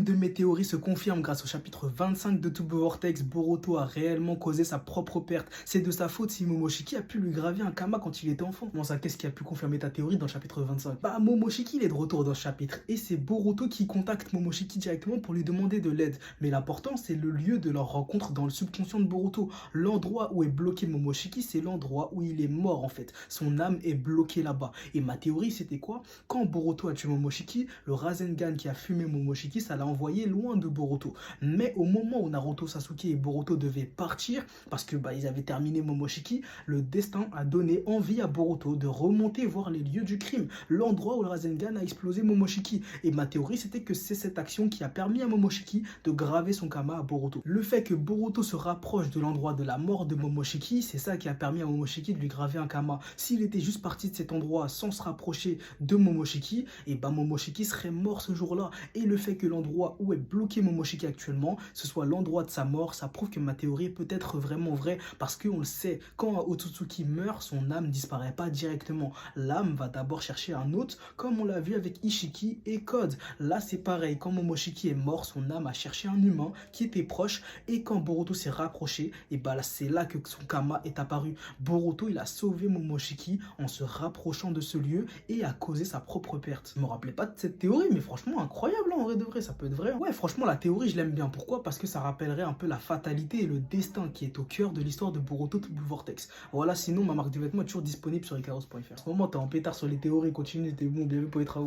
de mes théories se confirme grâce au chapitre 25 de Turbo Vortex. Boruto a réellement causé sa propre perte. C'est de sa faute si Momoshiki a pu lui graver un kama quand il était enfant. Bon ça, qu'est-ce qui a pu confirmer ta théorie dans le chapitre 25? Bah Momoshiki il est de retour dans ce chapitre et c'est Boruto qui contacte Momoshiki directement pour lui demander de l'aide. Mais l'important c'est le lieu de leur rencontre dans le subconscient de Boruto. L'endroit où est bloqué Momoshiki, c'est l'endroit où il est mort en fait. Son âme est bloquée là-bas. Et ma théorie c'était quoi? Quand Boruto a tué Momoshiki, le Rasengan qui a fumé Momoshiki, ça l'a envoyé loin de Boruto. Mais au moment où Naruto, Sasuke et Boruto devaient partir, parce que ils avaient terminé Momoshiki, le destin a donné envie à Boruto de remonter voir les lieux du crime, l'endroit où le Rasengan a explosé Momoshiki. Et ma théorie, c'était que c'est cette action qui a permis à Momoshiki de graver son kama à Boruto. Le fait que Boruto se rapproche de l'endroit de la mort de Momoshiki, c'est ça qui a permis à Momoshiki de lui graver un kama. S'il était juste parti de cet endroit sans se rapprocher de Momoshiki, et Momoshiki serait mort ce jour-là. Et le fait que l'endroit où est bloqué Momoshiki actuellement, ce soit l'endroit de sa mort, ça prouve que ma théorie peut être vraiment vraie, parce qu'on le sait, quand Otsutsuki meurt, son âme disparaît pas directement. L'âme va d'abord chercher un hôte, comme on l'a vu avec Ishiki et Code. Là c'est pareil, quand Momoshiki est mort, son âme a cherché un humain qui était proche, et quand Boruto s'est rapproché, et là c'est là que son kama est apparu. Boruto il a sauvé Momoshiki en se rapprochant de ce lieu et a causé sa propre perte. Je me rappelais pas de cette théorie, mais franchement incroyable en vrai de vrai, ça peut être vrai. Ouais, franchement la théorie je l'aime bien. Pourquoi? Parce que ça rappellerait un peu la fatalité et le destin qui est au cœur de l'histoire de Boruto Turbo Vortex. Voilà, sinon ma marque de vêtements est toujours disponible sur icaros.fr. En ce moment t'es en pétard sur les théories, continue, t'es bon, bienvenue pour les travaux.